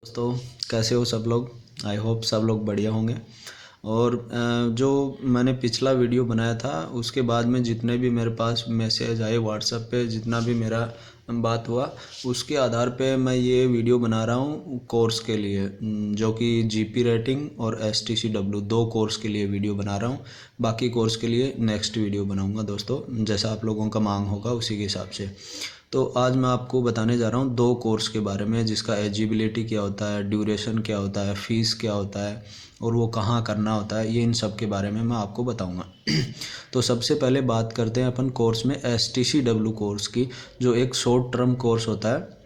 दोस्तों, कैसे हो सब लोग। आई होप सब लोग बढ़िया होंगे। और जो मैंने पिछला वीडियो बनाया था उसके बाद में जितने भी मेरे पास मैसेज आए व्हाट्सएप पे, जितना भी मेरा बात हुआ उसके आधार पे मैं ये वीडियो बना रहा हूँ कोर्स के लिए, जो कि जीपी रेटिंग और STCW दो कोर्स के लिए वीडियो बना रहा हूँ। बाकी कोर्स के लिए नेक्स्ट वीडियो बनाऊँगा दोस्तों, जैसा आप लोगों का मांग होगा उसी के हिसाब से। तो आज मैं आपको बताने जा रहा हूँ दो कोर्स के बारे में, जिसका एलिजिबिलिटी क्या होता है, ड्यूरेशन क्या होता है, फ़ीस क्या होता है और वो कहाँ करना होता है, ये इन सब के बारे में मैं आपको बताऊँगा। तो सबसे पहले बात करते हैं अपन कोर्स में STCW कोर्स की, जो एक शॉर्ट टर्म कोर्स होता है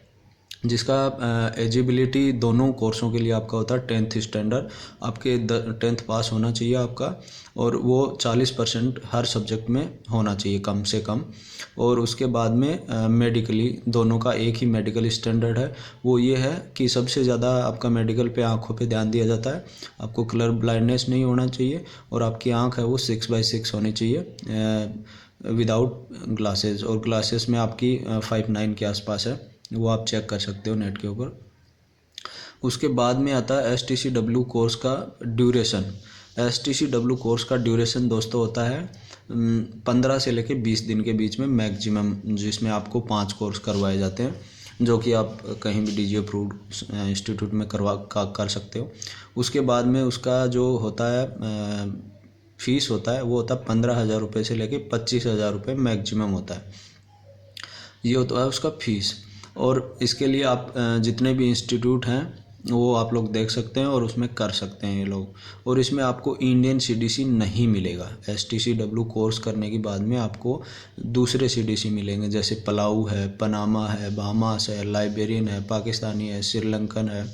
जिसका एलिजिबिलिटी दोनों कोर्सों के लिए आपका होता है 10th स्टैंडर्ड। आपके 10th पास होना चाहिए आपका, और वो 40% हर सब्जेक्ट में होना चाहिए कम से कम। और उसके बाद में मेडिकली दोनों का एक ही मेडिकल स्टैंडर्ड है। वो ये है कि सबसे ज़्यादा आपका मेडिकल पे आँखों पे ध्यान दिया जाता है। आपको कलर ब्लाइंडनेस नहीं होना चाहिए और आपकी आँख है वो 6/6 होनी चाहिए विदाउट ग्लासेस, और ग्लासेस में आपकी 5/9 के आसपास है, वो आप चेक कर सकते हो नेट के ऊपर। उसके बाद में आता है STCW कोर्स का ड्यूरेशन। STCW कोर्स का ड्यूरेशन दोस्तों होता है 15 से लेके 20 दिन के बीच में मैक्सिमम, जिसमें आपको 5 कोर्स करवाए जाते हैं, जो कि आप कहीं भी DG अप्रूव्ड इंस्टीट्यूट में कर सकते हो। उसके बाद में उसका जो होता है फीस होता है वो होता है 15,000 रुपये से लेके 25,000 रुपये मैक्सिमम होता है। ये होता है उसका फीस। और इसके लिए आप जितने भी इंस्टीट्यूट हैं वो आप लोग देख सकते हैं और उसमें कर सकते हैं ये लोग। और इसमें आपको इंडियन CDC नहीं मिलेगा। STCW कोर्स करने के बाद में आपको दूसरे CDC मिलेंगे, जैसे पलाऊ है, पनामा है, बाहामास है, लाइबेरियन है, पाकिस्तानी है, श्रीलंकन है,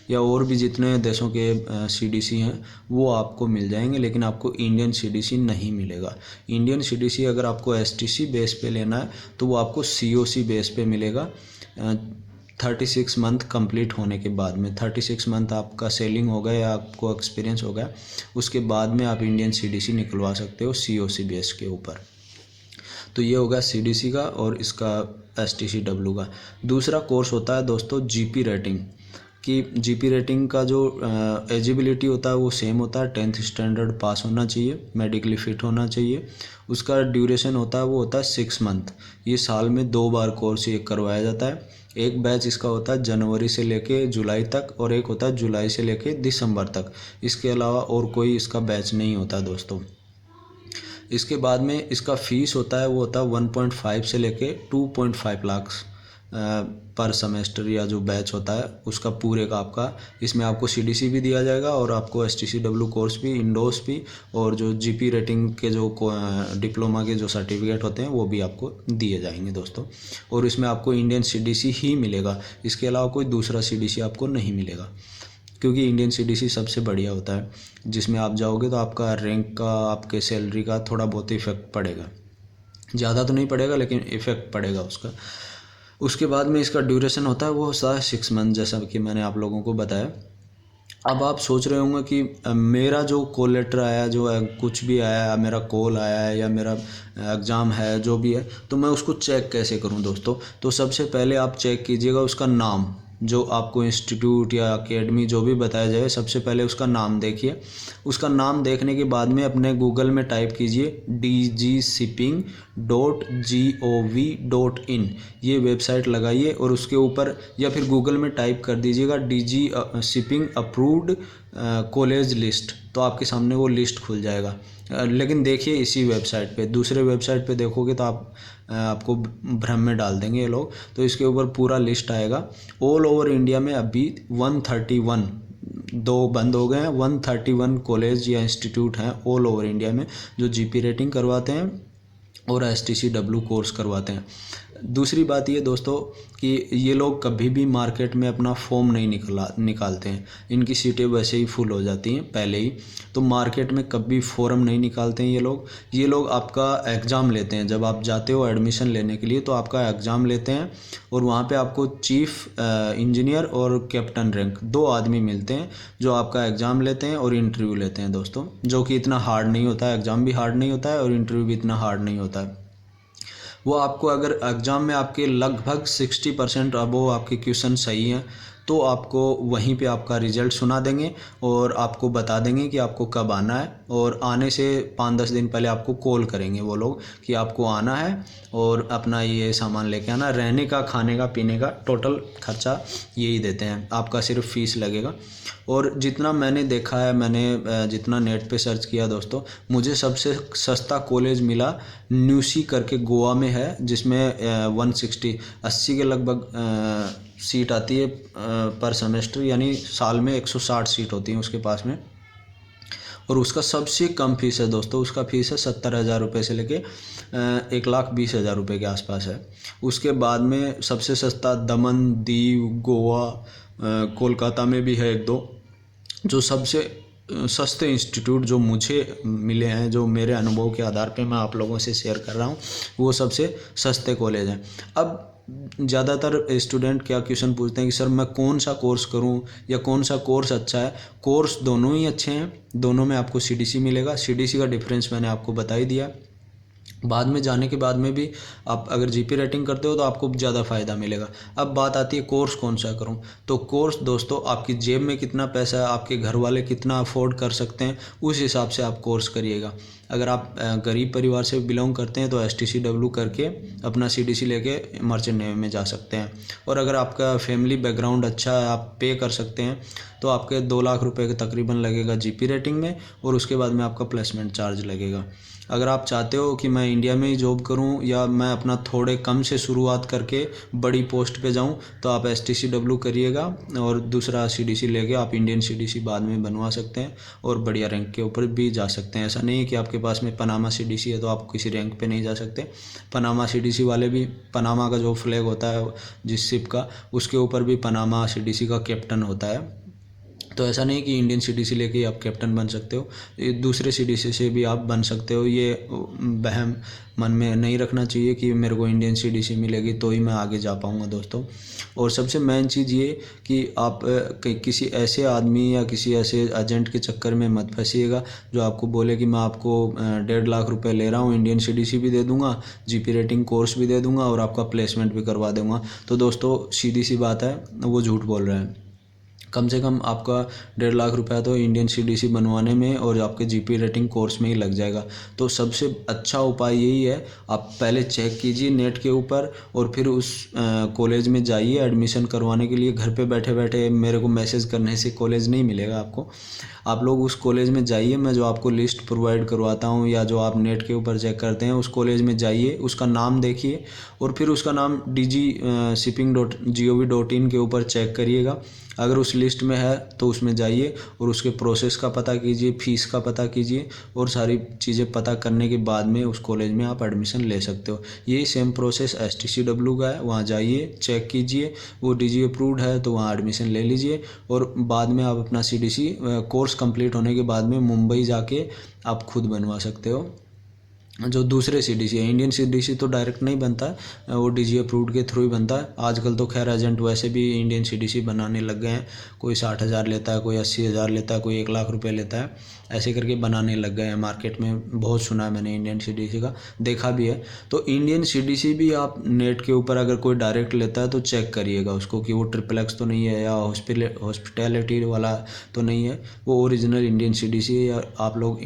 या और भी जितने देशों के CDC हैं वो आपको मिल जाएंगे, लेकिन आपको इंडियन CDC नहीं मिलेगा। इंडियन CDC अगर आपको STC बेस पे लेना है तो वो आपको COC बेस पे मिलेगा 36 मंथ कंप्लीट होने के बाद में। 36 मंथ आपका सेलिंग हो गया या आपको एक्सपीरियंस हो गया, उसके बाद में आप इंडियन CDC निकलवा सकते हो COC बेस के ऊपर। तो ये होगा CDC का और इसका STCW का। दूसरा कोर्स होता है दोस्तों GP रेटिंग, कि GP रेटिंग का जो एलिजिबिलिटी होता है वो सेम होता है, 10th स्टैंडर्ड पास होना चाहिए, मेडिकली फिट होना चाहिए। उसका ड्यूरेशन होता है वो होता है 6 मंथ। ये साल में 2 बार कोर्स ये करवाया जाता है। एक बैच इसका होता है जनवरी से लेके जुलाई तक, और एक होता है जुलाई से लेके दिसंबर तक। इसके अलावा और कोई इसका बैच नहीं होता दोस्तों। इसके बाद में इसका फ़ीस होता है वो होता है 1.5 से लेके 2.5 लाख पर सेमेस्टर, या जो बैच होता है उसका पूरे का आपका। इसमें आपको CDC भी दिया जाएगा और आपको STCW कोर्स भी, इंडोर्स भी, और जो GP रेटिंग के जो डिप्लोमा के जो सर्टिफिकेट होते हैं वो भी आपको दिए जाएंगे दोस्तों। और इसमें आपको इंडियन CDC ही मिलेगा, इसके अलावा कोई दूसरा CDC आपको नहीं मिलेगा, क्योंकि इंडियन CDC सबसे बढ़िया होता है। जिसमें आप जाओगे तो आपका रैंक का, आपके सैलरी का थोड़ा बहुत इफेक्ट पड़ेगा, ज़्यादा तो नहीं पड़ेगा लेकिन इफेक्ट पड़ेगा उसका। उसके बाद में इसका ड्यूरेशन होता है वो होता है 6 मंथ, जैसा कि मैंने आप लोगों को बताया। अब आप सोच रहे होंगे कि मेरा जो कॉल लेटर आया, जो कुछ भी आया, मेरा कॉल आया है या मेरा एग्ज़ाम है, जो भी है, तो मैं उसको चेक कैसे करूं दोस्तों। तो सबसे पहले आप चेक कीजिएगा उसका नाम, जो आपको इंस्टीट्यूट या एकेडमी जो भी बताया जाए, सबसे पहले उसका नाम देखिए। उसका नाम देखने के बाद में अपने गूगल में टाइप कीजिए DGShipping.gov.in, ये वेबसाइट लगाइए और उसके ऊपर, या फिर गूगल में टाइप कर दीजिएगा DG shipping approved college list, तो आपके सामने वो लिस्ट खुल जाएगा। लेकिन देखिए इसी वेबसाइट पे, दूसरे वेबसाइट पे देखोगे तो आपको भ्रम में डाल देंगे ये लोग। तो इसके ऊपर पूरा लिस्ट आएगा। ऑल ओवर इंडिया में अभी 131, 2 बंद हो गए हैं, 131 कॉलेज या इंस्टीट्यूट हैं ऑल ओवर इंडिया में जो GP रेटिंग करवाते हैं और STCW कोर्स करवाते हैं। दूसरी बात ये दोस्तों कि ये लोग कभी भी मार्केट में अपना फॉर्म नहीं निकालते हैं। इनकी सीटें वैसे ही फुल हो जाती हैं पहले ही, तो मार्केट में कभी फॉर्म नहीं निकालते हैं ये लोग आपका एग्ज़ाम लेते हैं। जब आप जाते हो एडमिशन लेने के लिए तो आपका एग्ज़ाम लेते हैं, और वहाँ पे आपको चीफ इंजीनियर और कैप्टन रैंक 2 आदमी मिलते हैं जो आपका एग्ज़ाम लेते हैं और इंटरव्यू लेते हैं दोस्तों, जो कि इतना हार्ड नहीं होता है। एग्ज़ाम भी हार्ड नहीं होता है और इंटरव्यू भी इतना हार्ड नहीं होता है। वो आपको, अगर एग्ज़ाम में आपके लगभग 60% अबोव आपके क्वेश्चन सही हैं तो आपको वहीं पे आपका रिज़ल्ट सुना देंगे और आपको बता देंगे कि आपको कब आना है, और आने से 5-10 दिन पहले आपको कॉल करेंगे वो लोग कि आपको आना है और अपना ये सामान लेके आना। रहने का, खाने का, पीने का टोटल खर्चा यही देते हैं, आपका सिर्फ फ़ीस लगेगा। और जितना मैंने देखा है, मैंने जितना नेट पे सर्च किया दोस्तों, मुझे सबसे सस्ता कॉलेज मिला न्यूसी करके, गोवा में है, जिसमें 160 के लगभग सीट आती है पर सेमेस्टर, यानी साल में 160 सीट होती हैं उसके पास में। और उसका सबसे कम फीस है दोस्तों, उसका फ़ीस है 70,000 रुपये से लेके 1,20,000 रुपये के आसपास है। उसके बाद में सबसे सस्ता दमन, दीव, गोवा, कोलकाता में भी है 1-2। जो सबसे सस्ते इंस्टीट्यूट जो मुझे मिले हैं, जो मेरे अनुभव के आधार पे मैं आप लोगों से शेयर कर रहा हूँ, वो सबसे सस्ते कॉलेज हैं। अब ज़्यादातर स्टूडेंट क्या क्वेश्चन पूछते हैं कि सर मैं कौन सा कोर्स करूं या कौन सा कोर्स अच्छा है। कोर्स दोनों ही अच्छे हैं, दोनों में आपको सीडीसी मिलेगा। सीडीसी का डिफरेंस मैंने आपको बता ही दिया। बाद में जाने के बाद में भी आप अगर जीपी रेटिंग करते हो तो आपको ज़्यादा फ़ायदा मिलेगा। अब बात आती है कोर्स कौन सा करूं, तो कोर्स दोस्तों आपकी जेब में कितना पैसा है, आपके घर वाले कितना अफोर्ड कर सकते हैं, उस हिसाब से आप कोर्स करिएगा। अगर आप गरीब परिवार से बिलोंग करते हैं तो STCW करके अपना CDC लेके मर्चेंट नेवी में जा सकते हैं। और अगर आपका फैमिली बैकग्राउंड अच्छा है, आप पे कर सकते हैं, तो आपके 2 लाख रुपए के तकरीबन लगेगा जीपी रेटिंग में, और उसके बाद में आपका प्लेसमेंट चार्ज लगेगा। अगर आप चाहते हो कि मैं इंडिया में ही जॉब करूं या मैं अपना थोड़े कम से शुरुआत करके बड़ी पोस्ट पे जाऊं, तो आप STCW करिएगा और दूसरा CDC लेके आप इंडियन CDC बाद में बनवा सकते हैं और बढ़िया रैंक के ऊपर भी जा सकते हैं। ऐसा नहीं है कि आपके पास में पनामा CDC है तो आप किसी रैंक पे नहीं जा सकते। पनामा CDC वाले भी, पनामा का जो फ्लैग होता है जिस शिप का, उसके ऊपर भी पनामा CDC का कैप्टन होता है। तो ऐसा नहीं कि इंडियन CDC लेके ही आप कैप्टन बन सकते हो, ये दूसरे CDC से भी आप बन सकते हो। ये वहम मन में नहीं रखना चाहिए कि मेरे को इंडियन CDC मिलेगी तो ही मैं आगे जा पाऊँगा दोस्तों। और सबसे मेन चीज़ ये कि आप किसी ऐसे आदमी या किसी ऐसे एजेंट के चक्कर में मत फंसिएगा जो आपको बोले कि मैं आपको 1.5 लाख रुपए ले रहा हूँ, इंडियन CDC भी दे दूँगा, जीपी रेटिंग कोर्स भी दे दूँगा और आपका प्लेसमेंट भी करवा दूँगा। तो दोस्तों सीधी सी बात है, वो झूठ बोल रहे हैं। कम से कम आपका 1.5 लाख रुपया तो इंडियन CDC बनवाने में और आपके जीपी रेटिंग कोर्स में ही लग जाएगा। तो सबसे अच्छा उपाय यही है, आप पहले चेक कीजिए नेट के ऊपर और फिर उस कॉलेज में जाइए एडमिशन करवाने के लिए। घर पे बैठे बैठे मेरे को मैसेज करने से कॉलेज नहीं मिलेगा आपको। आप लोग उस कॉलेज में जाइए, मैं जो आपको लिस्ट प्रोवाइड करवाता हूँ या जो आप नेट के ऊपर चेक करते हैं, उस कॉलेज में जाइए, उसका नाम देखिए और फिर उसका नाम DGShipping.gov.in के ऊपर चेक करिएगा। अगर उस लिस्ट में है तो उसमें जाइए और उसके प्रोसेस का पता कीजिए, फ़ीस का पता कीजिए और सारी चीज़ें पता करने के बाद में उस कॉलेज में आप एडमिशन ले सकते हो। यही सेम प्रोसेस STCW का है, वहाँ जाइए, चेक कीजिए, वो DG अप्रूव्ड है तो वहाँ एडमिशन ले लीजिए और बाद में आप अपना CDC कोर्स कंप्लीट होने के बाद में मुंबई जाके आप खुद बनवा सकते हो। जो दूसरे CDC है, इंडियन CDC तो डायरेक्ट नहीं बनता है, वो DG अप्रूव्ड के थ्रू ही बनता है। आजकल तो खैर एजेंट वैसे भी इंडियन CDC बनाने लग गए हैं, कोई 60,000 लेता है, कोई 80,000 लेता है, कोई 1 लाख रुपए लेता है, ऐसे करके बनाने लग गए हैं। मार्केट में बहुत सुना है मैंने इंडियन CDC का, देखा भी है। तो इंडियन CDC भी आप नेट के ऊपर अगर कोई डायरेक्ट लेता है तो चेक करिएगा उसको कि वो XXX तो नहीं है या हॉस्पिटैलिटी वाला तो नहीं है, वो ओरिजिनल इंडियन CDC है। या आप लोग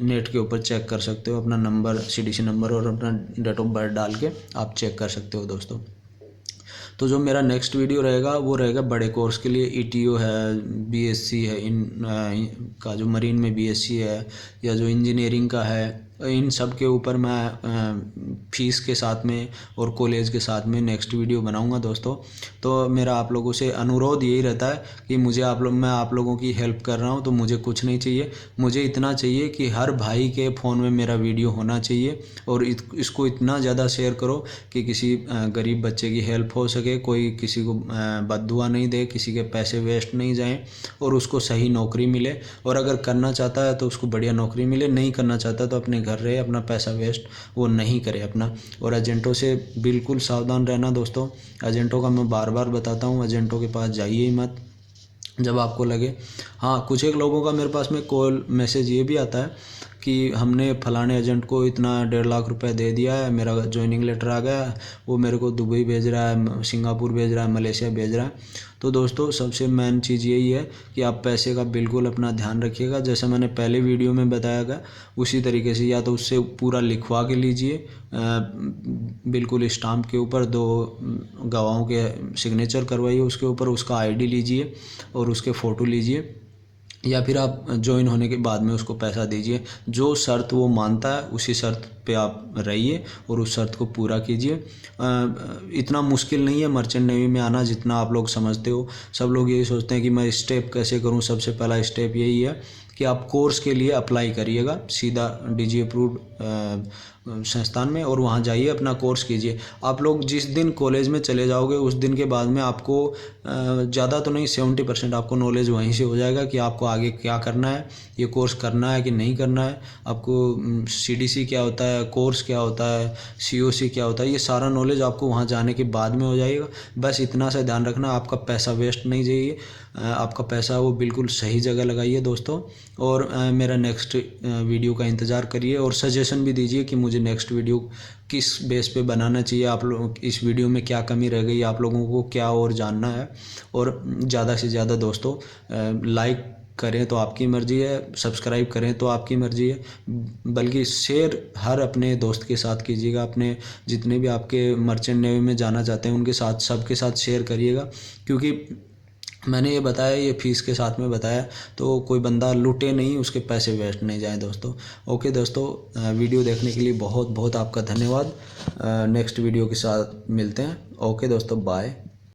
नेट के ऊपर चेक कर सकते हो, अपना नंबर, CDC नंबर और अपना डेट ऑफ बर्थ डाल के आप चेक कर सकते हो दोस्तों। तो जो मेरा नेक्स्ट वीडियो रहेगा वो रहेगा बड़े कोर्स के लिए। ETO है, BSc है, का जो मरीन में BSc है, या जो इंजीनियरिंग का है, इन सब के ऊपर मैं फ़ीस के साथ में और कॉलेज के साथ में नेक्स्ट वीडियो बनाऊंगा दोस्तों। तो मेरा आप लोगों से अनुरोध यही रहता है कि मैं आप लोगों की हेल्प कर रहा हूं, तो मुझे कुछ नहीं चाहिए, मुझे इतना चाहिए कि हर भाई के फ़ोन में मेरा वीडियो होना चाहिए और इसको इतना ज़्यादा शेयर करो कि किसी गरीब बच्चे की हेल्प हो सके, कोई किसी को बद्दुआ नहीं दे, किसी के पैसे वेस्ट नहीं जाएँ और उसको सही नौकरी मिले। और अगर करना चाहता है तो उसको बढ़िया नौकरी मिले, नहीं करना चाहता तो अपने घर रहे, अपना पैसा वेस्ट वो नहीं करे अपना। और एजेंटों से बिल्कुल सावधान रहना दोस्तों। एजेंटों का मैं बार बार बताता हूँ, एजेंटों के पास जाइए ही मत जब आपको लगे। हाँ, कुछ एक लोगों का मेरे पास में कॉल मैसेज ये भी आता है कि हमने फ़लाने एजेंट को इतना 1.5 लाख रुपए दे दिया है, मेरा जॉइनिंग लेटर आ गया, वो मेरे को दुबई भेज रहा है, सिंगापुर भेज रहा है, मलेशिया भेज रहा है। तो दोस्तों सबसे मेन चीज़ यही है कि आप पैसे का बिल्कुल अपना ध्यान रखिएगा। जैसे मैंने पहले वीडियो में बताया था उसी तरीके से या तो उससे पूरा लिखवा के लीजिए, बिल्कुल स्टाम्प के ऊपर 2 गवाहों के सिग्नेचर करवाइए, उसके ऊपर उसका आईडी लीजिए और उसके फ़ोटो लीजिए, या फिर आप ज्वाइन होने के बाद में उसको पैसा दीजिए। जो शर्त वो मानता है उसी शर्त पे आप रहिए और उस शर्त को पूरा कीजिए। इतना मुश्किल नहीं है मर्चेंट नेवी में आना जितना आप लोग समझते हो। सब लोग यही सोचते हैं कि मैं स्टेप कैसे करूं। सबसे पहला स्टेप यही है कि आप कोर्स के लिए अप्लाई करिएगा सीधा DG अप्रूव्ड संस्थान में, और वहाँ जाइए अपना कोर्स कीजिए। आप लोग जिस दिन कॉलेज में चले जाओगे उस दिन के बाद में आपको ज़्यादा तो नहीं 70% आपको नॉलेज वहीं से हो जाएगा कि आपको आगे क्या करना है, ये कोर्स करना है कि नहीं करना है, आपको CDC क्या होता है, कोर्स क्या होता है, COC क्या होता है, ये सारा नॉलेज आपको वहाँ जाने के बाद में हो जाएगा। बस इतना सा ध्यान रखना, आपका पैसा वेस्ट नहीं जाइए, आपका पैसा वो बिल्कुल सही जगह लगाइए दोस्तों। और मेरा नेक्स्ट वीडियो का इंतज़ार करिए और सजेशन भी दीजिए कि मुझे नेक्स्ट वीडियो किस बेस पे बनाना चाहिए, आप लोग इस वीडियो में क्या कमी रह गई, आप लोगों को क्या और जानना है। और ज़्यादा से ज़्यादा दोस्तों लाइक करें तो आपकी मर्ज़ी है, सब्सक्राइब करें तो आपकी मर्ज़ी है, बल्कि शेयर हर अपने दोस्त के साथ कीजिएगा। अपने जितने भी आपके मर्चेंट नेवी में जाना चाहते हैं उनके साथ, सबके साथ शेयर करिएगा, क्योंकि मैंने ये बताया, ये फीस के साथ में बताया, तो कोई बंदा लूटे नहीं, उसके पैसे वेस्ट नहीं जाएं दोस्तों। ओके दोस्तों, वीडियो देखने के लिए बहुत बहुत आपका धन्यवाद। नेक्स्ट वीडियो के साथ मिलते हैं। ओके दोस्तों, बाय।